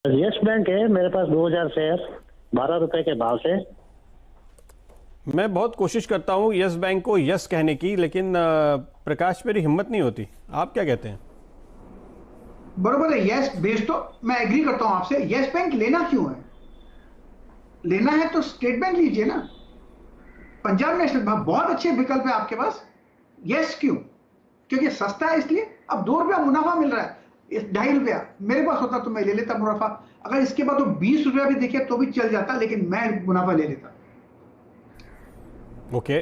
Yes bank है मेरे पास 2000 share 12 रुपए के भाव से। मैं बहुत कोशिश करता हूँ यस बैंक को यस कहने की, लेकिन प्रकाश मेरी हिम्मत नहीं होती। आप क्या कहते हैं? बरोबर है। यस बेस तो मैं एग्री करता हूं आपसे। यस बैंक लेना क्यों है? लेना है तो स्टेट बैंक लीजिए ना, पंजाब नेशनल बैंक बहुत अच्छे विकल्प है आपके पास। यस क्यों? क्योंकि सस्ता है इसलिए। अब 2 रुपया मुनाफा मिल रहा है, 2.5 रुपया मेरे पास होता तो मैं ले लेता मुनाफा। अगर इसके बाद तो 20 रुपया भी देखे तो भी चल जाता, लेकिन मैं मुनाफा ले लेता। ओके।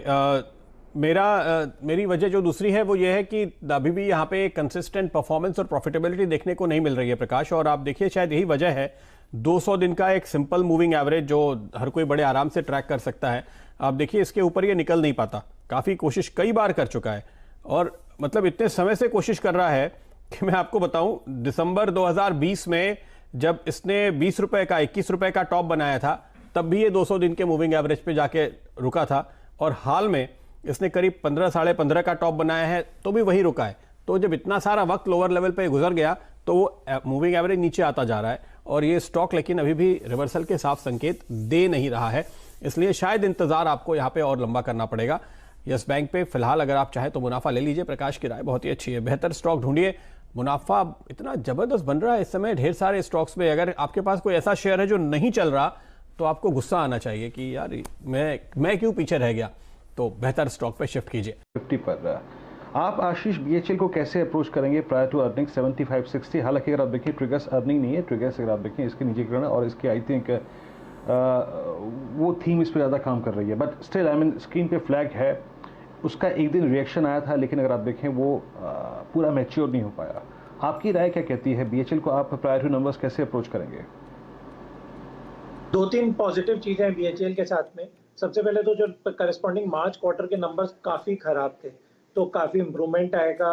मेरी वजह जो दूसरी है वो ये है कि अभी भी यहाँ पे कंसिस्टेंट परफॉर्मेंस और प्रॉफिटेबिलिटी देखने को नहीं मिल रही है प्रकाश। और आप देखिए शायद यही वजह है 200 दिन का एक सिंपल मूविंग एवरेज जो हर कोई बड़े आराम से ट्रैक कर सकता है। आप देखिए इसके ऊपर ये निकल नहीं पाता। काफ़ी कोशिश कई बार कर चुका है और मतलब इतने समय से कोशिश कर रहा है कि मैं आपको बताऊं, दिसंबर 2020 में जब इसने 20 रुपए का 21 रुपए का टॉप बनाया था तब भी ये 200 दिन के मूविंग एवरेज पे जाके रुका था। और हाल में इसने करीब 15 साढ़े 15 का टॉप बनाया है तो भी वही रुका है। तो जब इतना सारा वक्त लोअर लेवल पे गुजर गया तो वो मूविंग एवरेज नीचे आता जा रहा है और ये स्टॉक लेकिन अभी भी रिवर्सल के साफ संकेत दे नहीं रहा है। इसलिए शायद इंतजार आपको यहाँ पे और लंबा करना पड़ेगा। यस बैंक पे फिलहाल अगर आप चाहें तो मुनाफा ले लीजिए। प्रकाश की राय बहुत ही अच्छी है, बेहतर स्टॉक ढूंढिए। मुनाफा इतना जबरदस्त बन रहा है इस समय ढेर सारे स्टॉक्स में। अगर आपके पास कोई ऐसा शेयर है जो नहीं चल रहा तो आपको गुस्सा आना चाहिए कि यार मैं क्यों पीछे रह गया। तो बेहतर स्टॉक पे शिफ्ट कीजिए। 50 पर आप आशीष बीएचएल को कैसे अप्रोच करेंगे प्रायर टू अर्निंग 75-60? हालांकि अगर आप देखिए ट्रिगर्स अर्निंग नहीं है, ट्रिगर्स अगर आप देखें इसके नीचे गिरना और इसके आई थिंक वो थीम इस पर ज़्यादा काम कर रही है। But still I mean screen पे फ्लैग है, उसका एक दिन रिएक्शन आया था लेकिन अगर आप देखें वो पूरा मैच्योर नहीं हो पाया। आपकी राय क्या कहती है? बीएचएल को आप प्रायर टू नंबर्स कैसे अप्रोच करेंगे? 2-3 पॉजिटिव चीजें हैं बीएचईएल के साथ में। सबसे पहले तो जो करस्पॉन्डिंग मार्च क्वार्टर के नंबर्स काफी खराब थे, तो काफी इंप्रूवमेंट आएगा।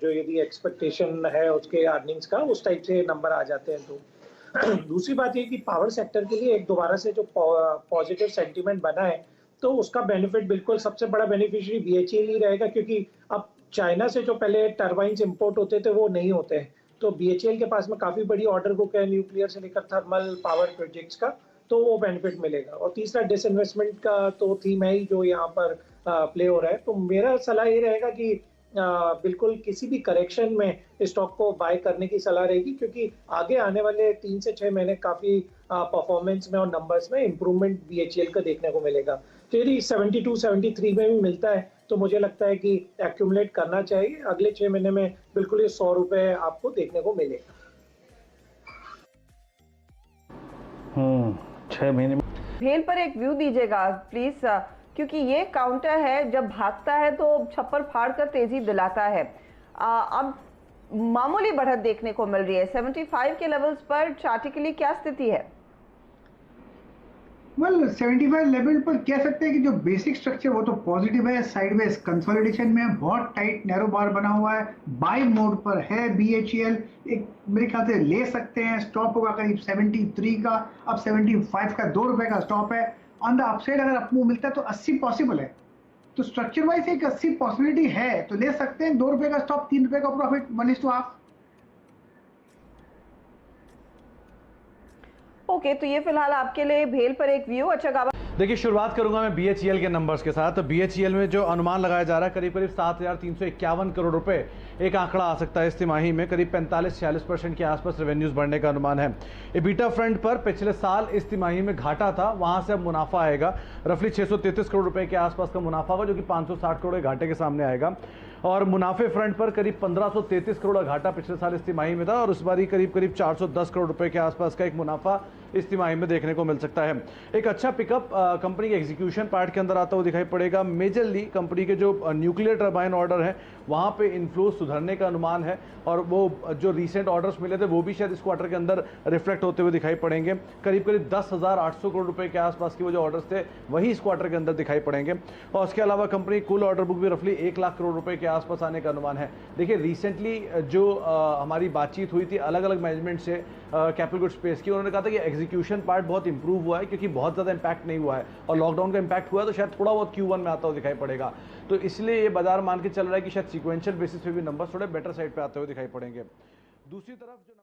जो यदि एक्सपेक्टेशन है उसके अर्निंग्स का, उस टाइप से नंबर आ जाते हैं। तो दूसरी बात ये कि पावर सेक्टर के लिए एक दोबारा से जो पॉजिटिव सेंटीमेंट बना है तो उसका बेनिफिट बिल्कुल सबसे बड़ा बेनिफिशियरी बीएचईएल ही रहेगा, क्योंकि अब चाइना से जो पहले टरबाइन्स इंपोर्ट होते थे वो नहीं होते हैं। तो बीएचईएल के पास में काफी बड़ी ऑर्डर बुक है न्यूक्लियर से लेकर थर्मल पावर प्रोजेक्ट्स का, तो वो बेनिफिट मिलेगा। और तीसरा डिसइन्वेस्टमेंट का तो थीम है ही जो यहाँ पर प्ले हो रहा है। तो मेरा सलाह ये रहेगा कि बिल्कुल किसी भी करेक्शन में स्टॉक को बाय करने की सलाह रहेगी, क्योंकि आगे आने वाले 3 से 6 महीने काफी परफॉर्मेंस में और नंबर्स में इंप्रूवमेंट बीएचईएल का देखने को मिलेगा। तो यदि 72-73 में भी मिलता है तो मुझे लगता है कि एक्यूमुलेट करना चाहिए। अगले 6 महीने में बिल्कुल ये 100 रुपए आपको देखने को मिलेगा। 6 महीने में भेल पर एक व्यू दीजिएगा प्लीज, क्योंकि ये काउंटर है, जब भागता है तो छप्पर फाड़ कर तेजी दिलाता है। अब मामूली बढ़त देखने को मिल रही है 75 के लेवल्स पर। चार्टिकली क्या स्थिति है? वेल 75 लेवल पर कह सकते हैं कि जो बेसिक स्ट्रक्चर वो तो पॉजिटिव है। साइडवेज कंसोलिडेशन में बहुत टाइट नैरो बार बना हुआ है, बाय मोड पर है बीएचईएल। एक मेरे ख्याल से ले सकते हैं। स्टॉप होगा करीब 73 का, अब 75 का 2 रुपए का स्टॉप है। ऑन द अपसाइड अगर अप मूव मिलता है तो 80 पॉसिबल है। तो स्ट्रक्चर वाइज एक 80 पॉसिबिलिटी है, तो ले सकते हैं। 2 रुपए का स्टॉप, 3 रुपए का प्रॉफिट, 1:1/2। ओके, तो ये फिलहाल आपके लिए भेल पर एक व्यू। अच्छा गावा, देखिए शुरुआत करूंगा मैं बीएचईएल के नंबर्स के साथ। तो बीएचईएल में जो अनुमान लगाया जा रहा है करीब 7,351 करोड़ रुपए एक आंकड़ा आ सकता है इस तिमाही में। करीब 45-46% के आसपास रेवेन्यूज बढ़ने का अनुमान है। एबिटा फ्रंट पर पिछले साल इस तिमाही में घाटा था, वहां से अब मुनाफा आएगा। रफली 633 करोड़ रुपए के आसपास का मुनाफा होगा, जो कि 560 करोड़ घाटे के सामने आएगा। और मुनाफे फ्रंट पर करीब 1533 करोड़ का घाटा पिछले साल इस तिमाही में था और उस बार ही करीब 410 करोड़ रुपए के आसपास का एक मुनाफा इस तिमाही में देखने को मिल सकता है। एक अच्छा पिकअप कंपनी के एग्जीक्यूशन पार्ट के अंदर आता हुआ दिखाई पड़ेगा। मेजरली कंपनी के जो न्यूक्लियर टर्बाइन ऑर्डर है वहां पे इनफ्लो सुधरने का अनुमान है और वो जो रिसेंट ऑर्डर्स मिले थे वो भी शायद इस क्वार्टर के अंदर रिफ्लेक्ट होते हुए दिखाई पड़ेंगे। करीब 10,800 करोड़ रुपए के आसपास के वो जो ऑर्डर्स थे वही इस क्वार्टर के अंदर दिखाई पड़ेंगे। और उसके अलावा कंपनी कुल ऑर्डर बुक भी रफली 1 लाख करोड़ रुपए के आसपास आने का अनुमान है। देखिए रिसेंटली जो हमारी बातचीत हुई थी अलग अलग मैनेजमेंट से कैपिटल गुड स्पेस की, उन्होंने कहा था कि एग्जीक्यूशन पार्ट बहुत इंप्रूव हुआ है क्योंकि बहुत ज़्यादा इंपैक्ट नहीं हुआ है और लॉकडाउन का इंपैक्ट हुआ है, तो शायद थोड़ा बहुत Q1 में आता हुआ दिखाई पड़ेगा। तो इसलिए ये बाजार मान के चल रहा है कि शायद सीक्वेंशियल बेसिस पे भी नंबर थोड़े बेटर साइड पे आते हुए दिखाई पड़ेंगे। दूसरी तरफ जो